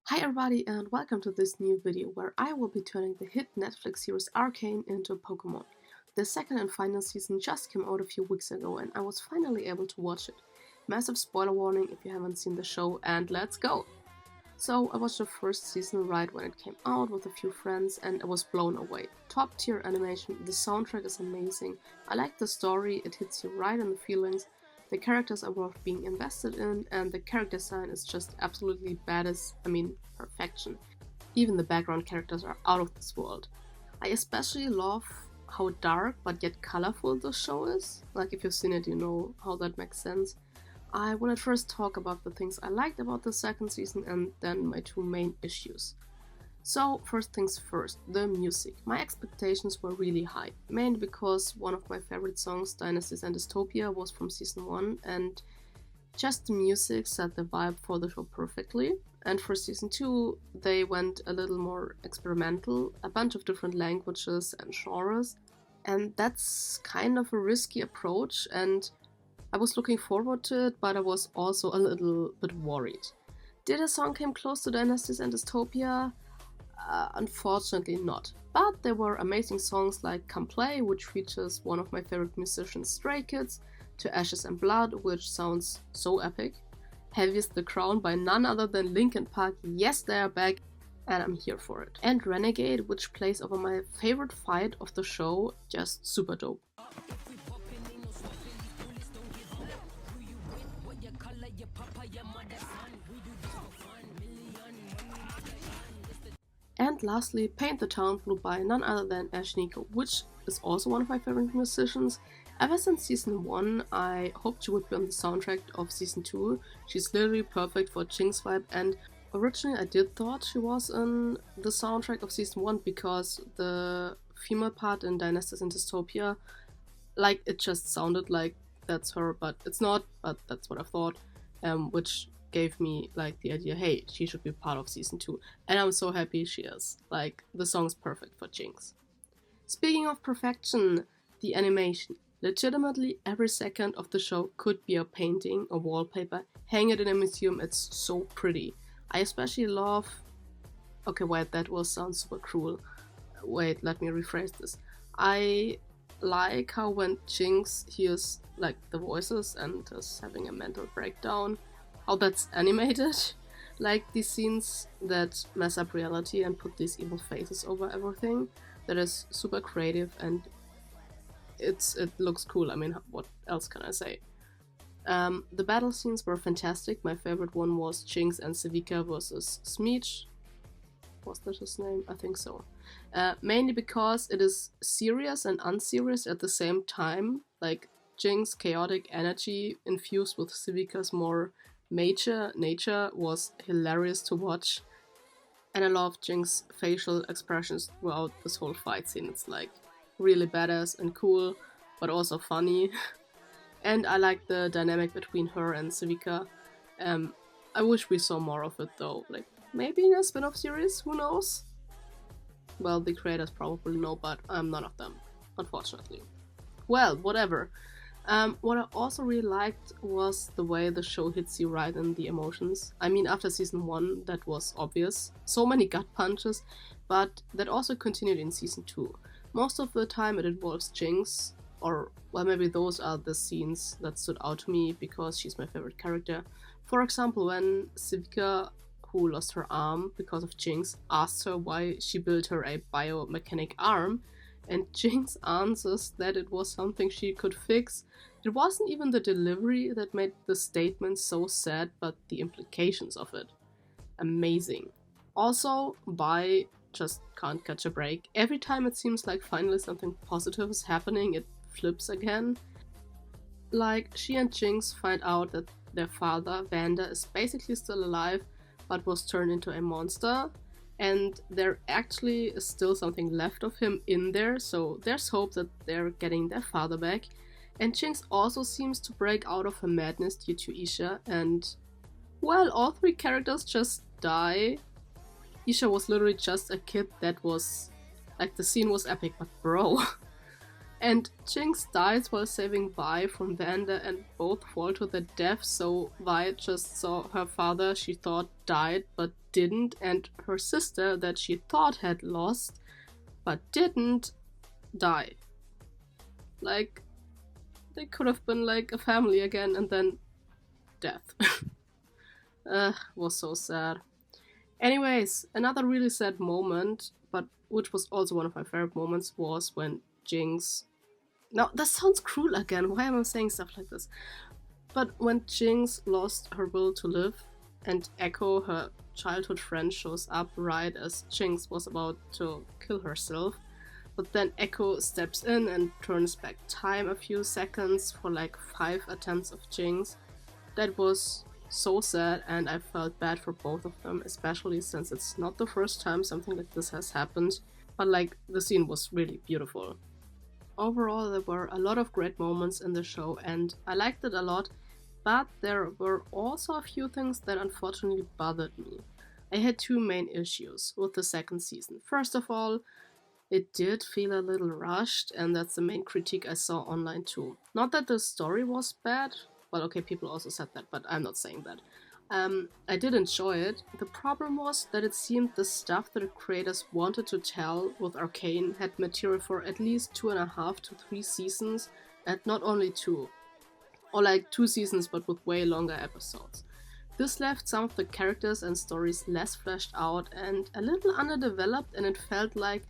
Hi everybody and welcome to this new video where I will be turning the hit Netflix series Arcane into Pokémon. The second and final season just came out a few weeks ago and I was finally able to watch it. Massive spoiler warning if you haven't seen the show, and let's go! So I watched the first season right when it came out with a few friends and I was blown away. Top tier animation, the soundtrack is amazing, I like the story, it hits you right in the feelings. The characters are worth being invested in, and the character design is just absolutely badass, perfection. Even the background characters are out of this world. I especially love how dark but yet colorful the show is. Like, if you've seen it, you know how that makes sense. I will at first talk about the things I liked about the second season and then my two main issues. So, first things first, the music. My expectations were really high, mainly because one of my favorite songs, Dynasties and Dystopia, was from season 1, and just the music set the vibe for the show perfectly. And for season 2, they went a little more experimental, a bunch of different languages and genres, and that's kind of a risky approach, and I was looking forward to it, but I was also a little bit worried. Did a song come close to Dynasties and Dystopia? Unfortunately not, but there were amazing songs like Come Play, which features one of my favorite musicians, Stray Kids, To Ashes and Blood, which sounds so epic, Heaviest the Crown by none other than Linkin Park, yes they are back, and I'm here for it, and Renegade, which plays over my favorite fight of the show, just super dope. And lastly, Paint the Town Blue by none other than Ash Nico, which is also one of my favorite musicians. Ever since season 1, I hoped she would be on the soundtrack of season 2. She's literally perfect for Jinx vibe, and originally I did thought she was in the soundtrack of season 1 because the female part in Dynasties and Dystopia, like, it just sounded like that's her, but it's not, but that's what I thought, which gave me like the idea, hey, she should be part of season 2, and I'm so happy she is. Like, the song's perfect for Jinx. Speaking of perfection, the animation. Legitimately every second of the show could be a painting or wallpaper. Hang it in a museum, it's so pretty. I especially love... Okay, wait, that will sound super cruel. Wait, let me rephrase this. I like how when Jinx hears like the voices and is having a mental breakdown, how that's animated. Like these scenes that mess up reality and put these evil faces over everything. That is super creative and it looks cool. I mean, what else can I say? The battle scenes were fantastic. My favorite one was Jinx and Civica versus Smeech. Was that his name? I think so. Mainly because it is serious and unserious at the same time. Like, Jinx's chaotic energy infused with Civica's more mature nature was hilarious to watch. And I love Jinx's facial expressions throughout this whole fight scene. It's like really badass and cool, but also funny. And I like the dynamic between her and Civica. I wish we saw more of it though. Like, maybe in a spin-off series, who knows? Well, the creators probably know, but I'm none of them, unfortunately. Well, whatever. What I also really liked was the way the show hits you right in the emotions. I mean, after season 1, that was obvious. So many gut punches, but that also continued in season 2. Most of the time it involves Jinx, or, well, maybe those are the scenes that stood out to me because she's my favorite character. For example, when Civica, who lost her arm because of Jinx, asked her why she built her a biomechanic arm, and Jinx answers that it was something she could fix. It wasn't even the delivery that made the statement so sad, but the implications of it. Amazing. Also, Bai just can't catch a break. Every time it seems like finally something positive is happening, it flips again. Like, she and Jinx find out that their father, Vander, is basically still alive, but was turned into a monster. And there actually is still something left of him in there, so there's hope that they're getting their father back. And Jinx also seems to break out of her madness due to Isha, and, well, all 3 characters just die. Isha was literally just a kid that was... like, the scene was epic, but bro... And Jinx dies while saving Vi from Vander and both fall to their death, so Vi just saw her father she thought died but didn't, and her sister that she thought had lost but didn't die. Like, they could have been like a family again and then death. Was so sad. Anyways, another really sad moment, but which was also one of my favorite moments, was when Jinx... Now, that sounds cruel again, why am I saying stuff like this? But when Jinx lost her will to live, and Echo, her childhood friend, shows up right as Jinx was about to kill herself, but then Echo steps in and turns back time a few seconds for like 5 attempts of Jinx. That was so sad, and I felt bad for both of them, especially since it's not the first time something like this has happened, but like, the scene was really beautiful. Overall, there were a lot of great moments in the show and I liked it a lot, but there were also a few things that unfortunately bothered me. I had 2 main issues with the second season. First of all, it did feel a little rushed, and that's the main critique I saw online too. Not that the story was bad, well, okay, people also said that, but I'm not saying that. I did enjoy it. The problem was that it seemed the stuff that the creators wanted to tell with Arcane had material for at least 2.5 to 3 seasons, and not only 2. Or like 2 seasons but with way longer episodes. This left some of the characters and stories less fleshed out and a little underdeveloped, and it felt like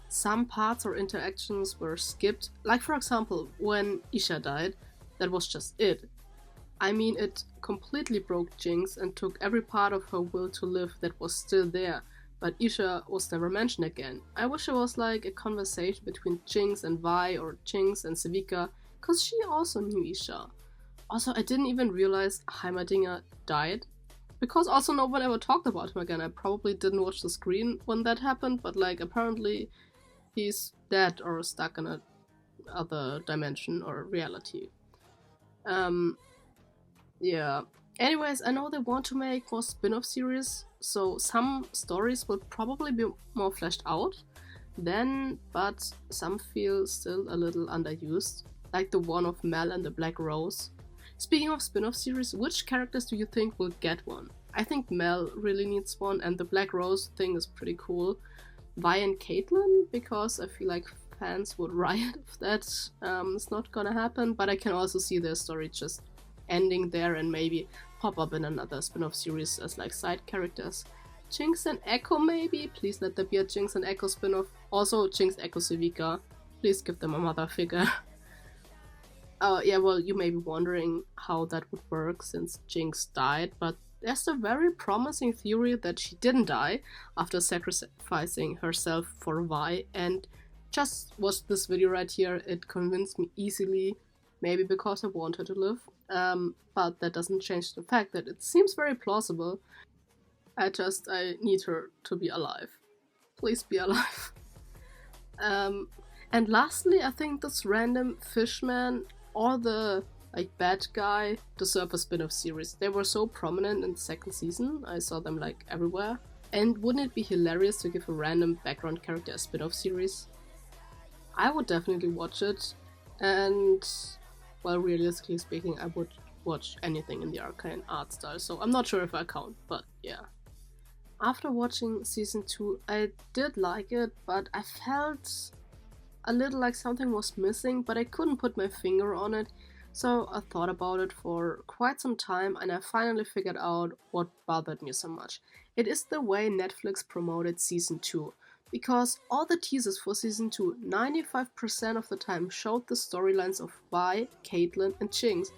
some parts or interactions were skipped. Like for example, when Isha died, that was just it. I mean, it completely broke Jinx and took every part of her will to live that was still there, but Isha was never mentioned again. I wish it was like a conversation between Jinx and Vi or Jinx and Sevika, cause she also knew Isha. Also, I didn't even realize Heimerdinger died, because also no one ever talked about him again. I probably didn't watch the screen when that happened, but like apparently he's dead or stuck in a other dimension or reality. Yeah. Anyways, I know they want to make more spin-off series, so some stories will probably be more fleshed out then, but some feel still a little underused, like the one of Mel and the Black Rose. Speaking of spin-off series, which characters do you think will get one? I think Mel really needs one, and the Black Rose thing is pretty cool. Vi and Caitlyn, because I feel like fans would riot if that is not gonna happen, but I can also see their story just ending there and maybe pop up in another spin-off series as like side characters. Jinx and Echo maybe? Please let there be a Jinx and Echo spin-off. Also Jinx, Echo, Sevika. Please give them a mother figure. Yeah, well, you may be wondering how that would work since Jinx died, but there's a very promising theory that she didn't die after sacrificing herself for Vi, and just watch this video right here, it convinced me easily, maybe because I want her to live, but that doesn't change the fact that it seems very plausible. I need her to be alive. Please be alive. And lastly, I think this random fishman or the like bad guy deserve a spin-off series. They were so prominent in the second season, I saw them like everywhere. And wouldn't it be hilarious to give a random background character a spin-off series? I would definitely watch it, and well, realistically speaking, I would watch anything in the Arcane art style, so I'm not sure if I count, but yeah. After watching season 2, I did like it, but I felt a little like something was missing, but I couldn't put my finger on it, so I thought about it for quite some time and I finally figured out what bothered me so much. It is the way Netflix promoted season 2. Because all the teasers for season 2, 95% of the time showed the storylines of Vi, Caitlyn and Jinx.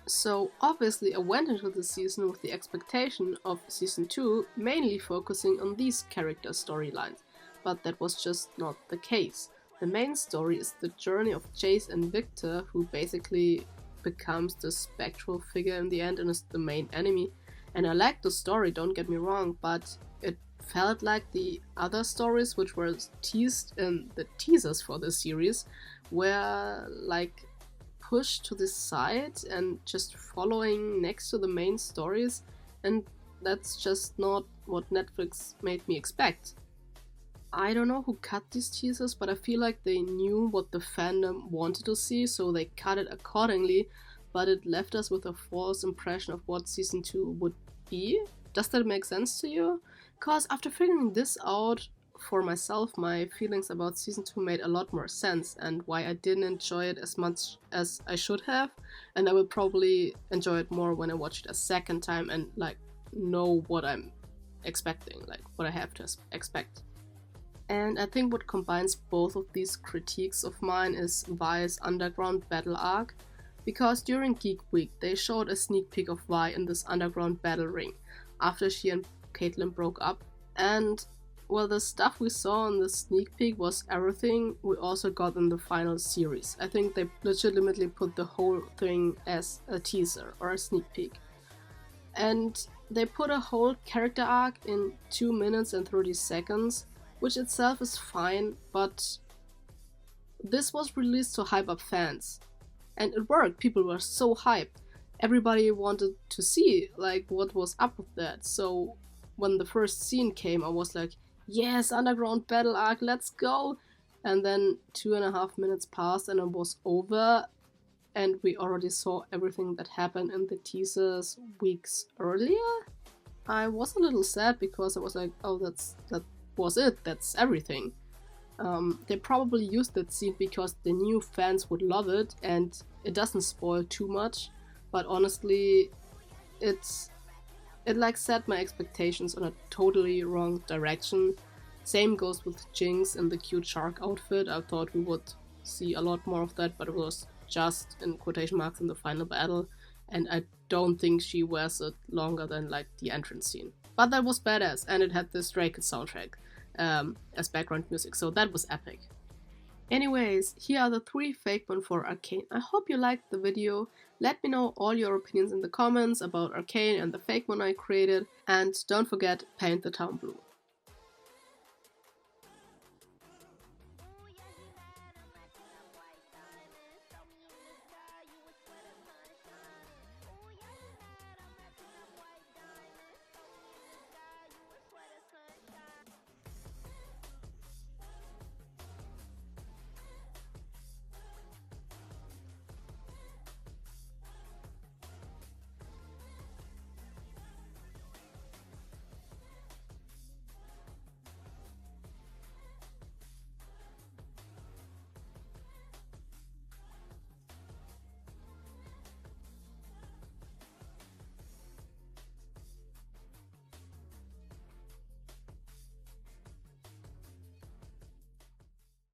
So obviously I went into the season with the expectation of season 2 mainly focusing on these character storylines, but that was just not the case. The main story is the journey of Jace and Victor, who basically becomes the spectral figure in the end and is the main enemy. And I liked the story, don't get me wrong, but it felt like the other stories which were teased in the teasers for the series were like pushed to the side and just following next to the main stories, and that's just not what Netflix made me expect. I don't know who cut these teasers, but I feel like they knew what the fandom wanted to see, so they cut it accordingly, but it left us with a false impression of what season 2 would be. Does that make sense to you? Because after figuring this out for myself, my feelings about season 2 made a lot more sense, and why I didn't enjoy it as much as I should have, and I will probably enjoy it more when I watch it a second time and like know what I'm expecting, like what I have to expect. And I think what combines both of these critiques of mine is Vi's underground battle arc, because during Geek Week they showed a sneak peek of Vi in this underground battle ring after she and Caitlyn broke up, and well, the stuff we saw in the sneak peek was everything we also got in the final series. I think they legitimately put the whole thing as a teaser or a sneak peek. And they put a whole character arc in 2 minutes and 30 seconds, which itself is fine, but this was released to hype up fans. And it worked, people were so hyped. Everybody wanted to see like what was up with that. So when the first scene came, I was like, yes, underground battle arc, let's go! And then 2.5 minutes passed and it was over, and we already saw everything that happened in the teasers weeks earlier. I was a little sad because I was like, oh, that was it, that's everything. They probably used that scene because they knew fans would love it and it doesn't spoil too much, but honestly, it like set my expectations on a totally wrong direction. Same goes with Jinx in the cute shark outfit. I thought we would see a lot more of that, but it was just in quotation marks in the final battle, and I don't think she wears it longer than like the entrance scene. But that was badass, and it had the Stray Kids soundtrack as background music, so that was epic. Anyways, here are the 3 fake ones for Arcane. I hope you liked the video. Let me know all your opinions in the comments about Arcane and the fake one I created, and don't forget, paint the town blue.